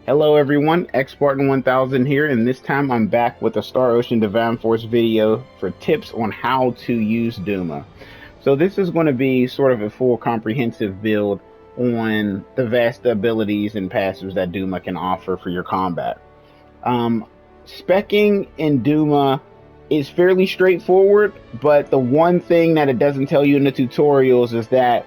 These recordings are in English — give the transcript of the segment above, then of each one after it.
Hello everyone, X-Spartan1000 here, and this time I'm back with a Star Ocean Divine Force video for tips on how to use D.U.M.A. So this is going to be sort of a full comprehensive build on the vast abilities and passives that D.U.M.A can offer for your combat. Specking in D.U.M.A is fairly straightforward, but the one thing that it doesn't tell you in the tutorials is that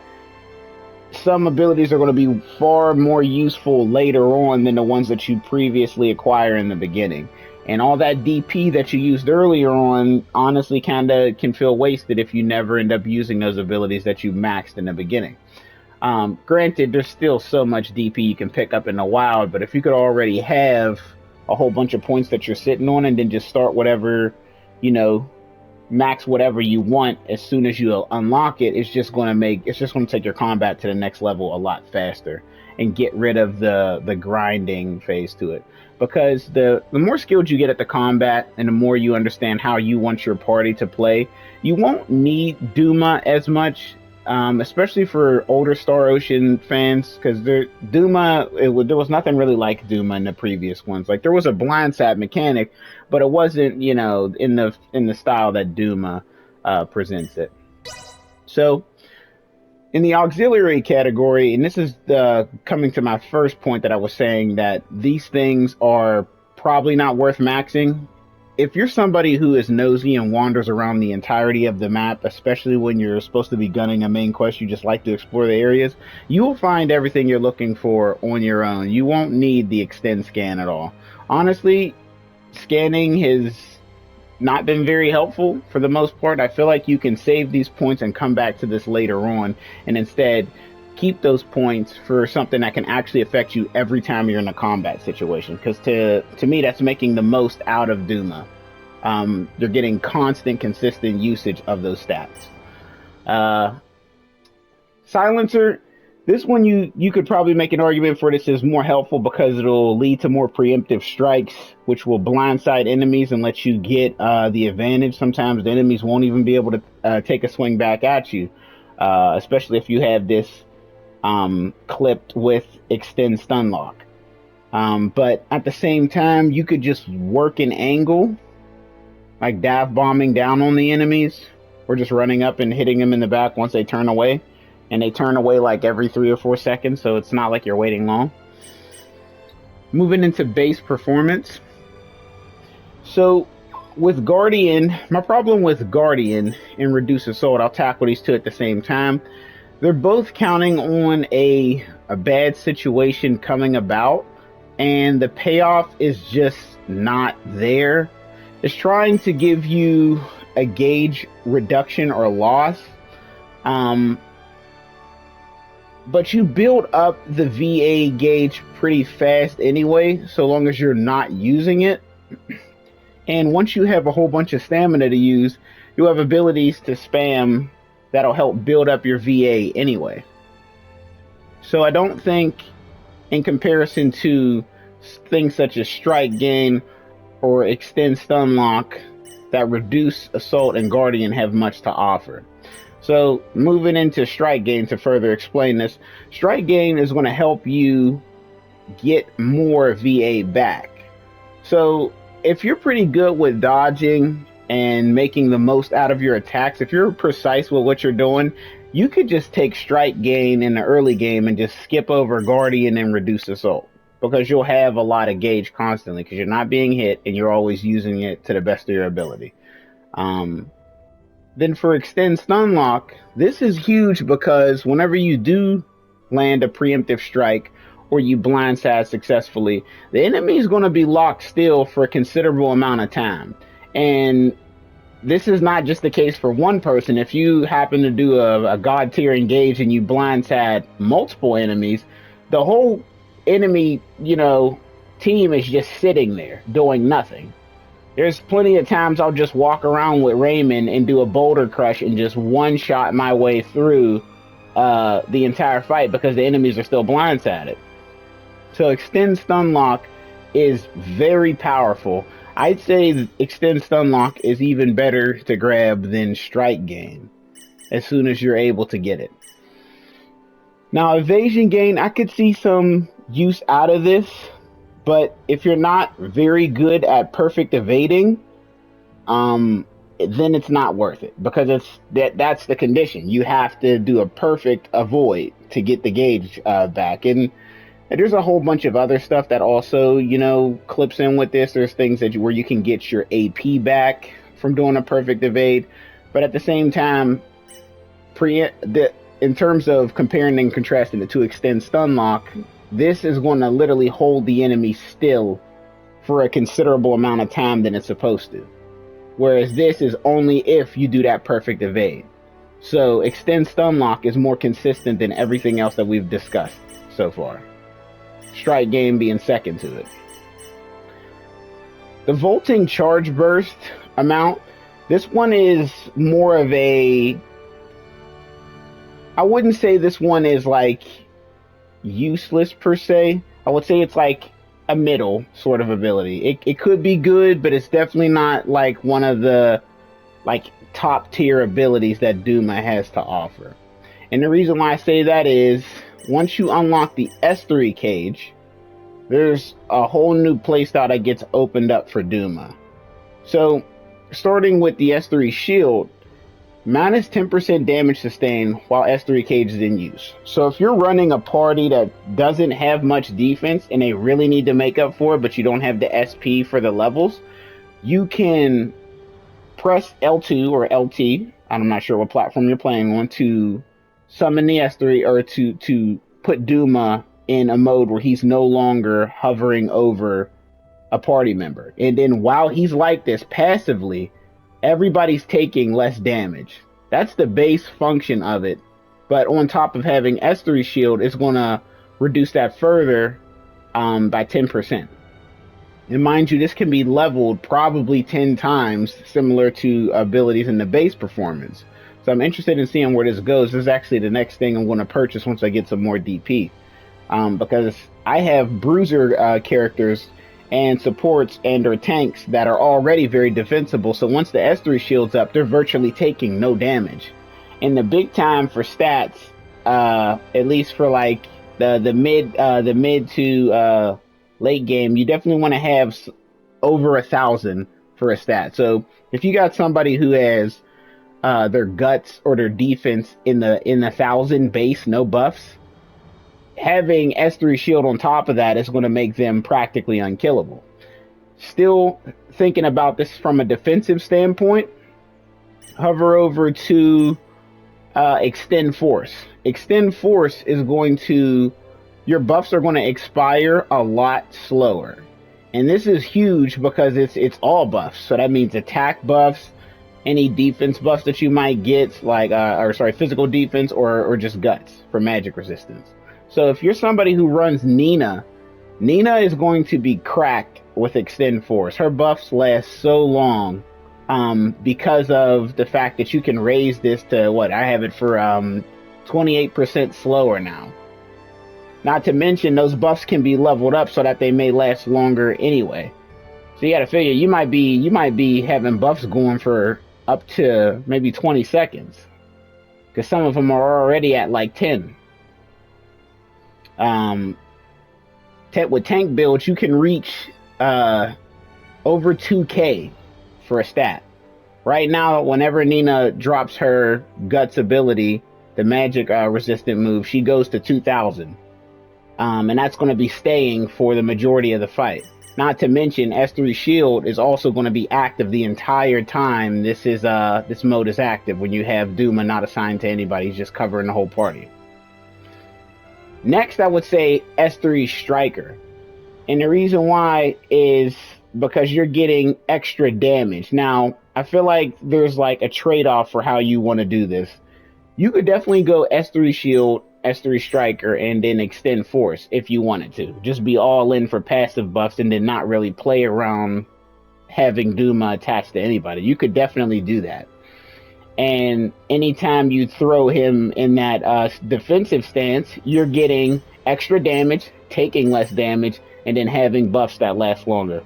some abilities are going to be far more useful later on than the ones that you previously acquire in the beginning. And all that DP that you used earlier on honestly kind of can feel wasted if you never end up using those abilities that you maxed in the beginning. Granted, there's still so much DP you can pick up in the wild, but if you could already have a whole bunch of points that you're sitting on and then just start whatever, max whatever you want as soon as you unlock it, it's just going to take your combat to the next level a lot faster and get rid of the grinding phase to it. Because the more skilled you get at the combat and the more you understand how you want your party to play, you won't need D.U.M.A as much, especially for older Star Ocean fans, because D.U.M.A, there was nothing really like D.U.M.A in the previous ones. Like, there was a blindside mechanic, but it wasn't, in the style that D.U.M.A presents it. So, in the auxiliary category, and this is coming to my first point that I was saying, that these things are probably not worth maxing. If you're somebody who is nosy and wanders around the entirety of the map, especially when you're supposed to be gunning a main quest, you just like to explore the areas, you will find everything you're looking for on your own. You won't need the extend scan at all. Honestly, scanning has not been very helpful for the most part. I feel like you can save these points and come back to this later on, and instead keep those points for something that can actually affect you every time you're in a combat situation. Because to me, that's making the most out of D.U.M.A. You're getting constant, consistent usage of those stats. Silencer, this one you could probably make an argument for this is more helpful because it'll lead to more preemptive strikes, which will blindside enemies and let you get the advantage. Sometimes the enemies won't even be able to take a swing back at you, especially if you have this clipped with extend stun lock. But at the same time, you could just work an angle, like dive bombing down on the enemies, or just running up and hitting them in the back once they turn away. And they turn away like every 3 or 4 seconds, so it's not like you're waiting long. Moving into base performance. So with Guardian, my problem with Guardian and Reduce Assault, I'll tackle these two at the same time. They're both counting on a bad situation coming about, and the payoff is just not there. It's trying to give you a gauge reduction or loss, but you build up the VA gauge pretty fast anyway, so long as you're not using it. And once you have a whole bunch of stamina to use, you have abilities to spam that'll help build up your VA anyway. So I don't think, in comparison to things such as Strike Gain or Extend Stun Lock, that Reduce Assault and Guardian have much to offer. So moving into Strike Gain to further explain this, Strike Gain is going to help you get more VA back. So if you're pretty good with dodging and making the most out of your attacks, if you're precise with what you're doing, you could just take Strike Gain in the early game and just skip over Guardian and Reduce Assault, because you'll have a lot of gauge constantly because you're not being hit and you're always using it to the best of your ability. Then for Extend Stun Lock, this is huge because whenever you do land a preemptive strike or you blindside successfully, the enemy is going to be locked still for a considerable amount of time. And this is not just the case for one person. If you happen to do a god tier engage and you blindside multiple enemies, the whole enemy, team is just sitting there doing nothing. There's plenty of times I'll just walk around with Raymond and do a boulder crush and just one-shot my way through the entire fight because the enemies are still blindsided. So Extend Stun Lock is very powerful. I'd say Extend Stun Lock is even better to grab than Strike Gain as soon as you're able to get it. Now, Evasion Gain, I could see some use out of this. But if you're not very good at perfect evading, then it's not worth it, because that's the condition. You have to do a perfect avoid to get the gauge back. And there's a whole bunch of other stuff that also, clips in with this. There's things where you can get your AP back from doing a perfect evade. But at the same time, in terms of comparing and contrasting it to extend stun lock, this is going to literally hold the enemy still for a considerable amount of time than it's supposed to. Whereas this is only if you do that perfect evade. So extend stun lock is more consistent than everything else that we've discussed so far. Strike game being second to it. The vaulting charge burst amount, this one is more of a, I wouldn't say this one is like useless per se. I would say it's like a middle sort of ability. It could be good, but it's definitely not like one of the like top tier abilities that D.U.M.A has to offer. And the reason why I say that is, once you unlock the S3 cage, there's a whole new playstyle that gets opened up for D.U.M.A. So starting with the S3 shield, minus 10% damage sustained while S3 cage is in use. So if you're running a party that doesn't have much defense and they really need to make up for it, but you don't have the SP for the levels, you can press L2 or LT, I'm not sure what platform you're playing on, to summon the S3, or to put D.U.M.A in a mode where he's no longer hovering over a party member. And then while he's like this passively, everybody's taking less damage. That's the base function of it. But on top of having S3 shield, it's going to reduce that further by 10%. And mind you, this can be leveled probably 10 times, similar to abilities in the base performance. So I'm interested in seeing where this goes. This is actually the next thing I'm going to purchase once I get some more DP. Because I have bruiser characters and supports and or tanks that are already very defensible. So once the S3 shield's up, they're virtually taking no damage. And the big time for stats, at least for like the mid to late game, you definitely want to have over 1,000 for a stat. So if you got somebody who has their guts or their defense in the 1,000 base, no buffs, having S3 shield on top of that is going to make them practically unkillable. Still thinking about this from a defensive standpoint, hover over to extend force. Extend force is going to, your buffs are going to expire a lot slower. And this is huge because it's all buffs. So that means attack buffs, any defense buffs that you might get, like physical defense, or just guts for magic resistance. So if you're somebody who runs Nina is going to be cracked with extend force. Her buffs last so long because of the fact that you can raise this to what I have it for 28% slower now. Not to mention those buffs can be leveled up so that they may last longer anyway. So you got to figure you might be having buffs going for up to maybe 20 seconds, because some of them are already at like 10. With tank builds, you can reach over 2k for a stat. Right now, whenever Nina drops her guts ability, the magic resistant move, she goes to 2,000. And that's going to be staying for the majority of the fight. Not to mention, S3 shield is also going to be active the entire time this mode is active, when you have D.U.M.A not assigned to anybody. He's just covering the whole party. Next, I would say S3 Striker. And the reason why is because you're getting extra damage. Now, I feel like there's like a trade-off for how you want to do this. You could definitely go S3 Shield, S3 Striker, and then extend Force if you wanted to. Just be all in for passive buffs and then not really play around having D.U.M.A attached to anybody. You could definitely do that. And anytime you throw him in that defensive stance, you're getting extra damage, taking less damage, and then having buffs that last longer.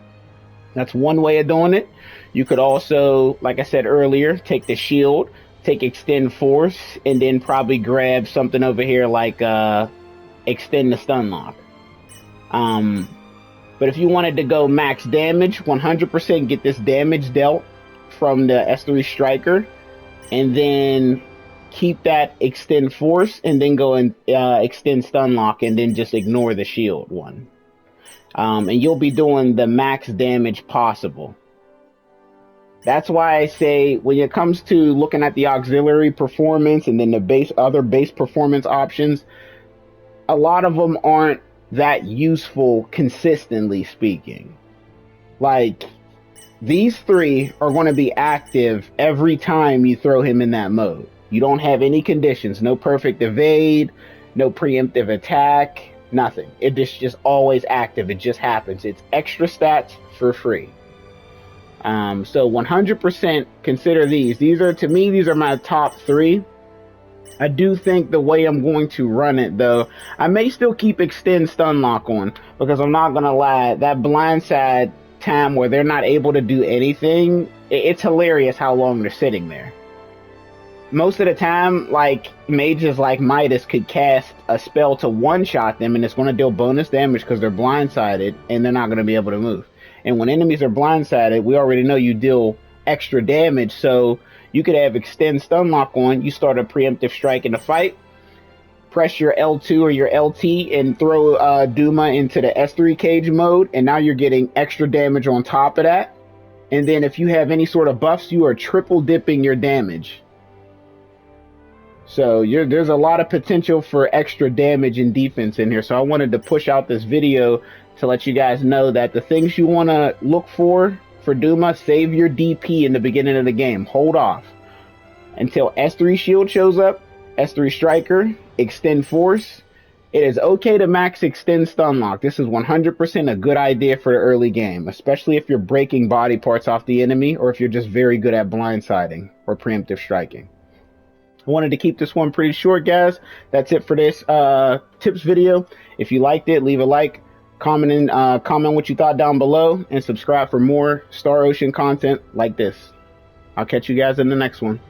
That's one way of doing it. You could also, like I said earlier, take the shield, take extend force, and then probably grab something over here like extend the stun lock. But if you wanted to go max damage, 100% get this damage dealt from the S3 striker, and then keep that extend force, and then go and extend stun lock, and then just ignore the shield one. And you'll be doing the max damage possible. That's why I say when it comes to looking at the auxiliary performance and then the other base performance options, a lot of them aren't that useful consistently speaking. Like, these three are going to be active every time you throw him in that mode. You don't have any conditions, no perfect evade, no preemptive attack, nothing. It is just always active. It just happens. It's extra stats for free. So 100% consider these. To me, these are my top three. I do think the way I'm going to run it, though, I may still keep extend stun lock on, because I'm not going to lie, that blindside time where they're not able to do anything, it's hilarious how long they're sitting there. Most of the time, like, mages like Midas could cast a spell to one-shot them, and it's going to deal bonus damage because they're blindsided, and they're not going to be able to move. And when enemies are blindsided, we already know you deal extra damage, so you could have extend stun lock on, you start a preemptive strike in the fight, press your L2 or your LT and throw D.U.M.A into the S3 cage mode, and now you're getting extra damage on top of that. And then if you have any sort of buffs, you are triple dipping your damage. So there's a lot of potential for extra damage and defense in here. So I wanted to push out this video to let you guys know that the things you want to look for D.U.M.A, save your DP in the beginning of the game. Hold off until S3 shield shows up, S3 striker, extend force. It is okay to max extend stun lock. This is 100% a good idea for the early game, especially if you're breaking body parts off the enemy, or if you're just very good at blindsiding or preemptive striking. I wanted to keep this one pretty short, guys. That's it for this tips video. If you liked it, leave a like, comment what you thought down below, and subscribe for more Star Ocean content like this. I'll catch you guys in the next one.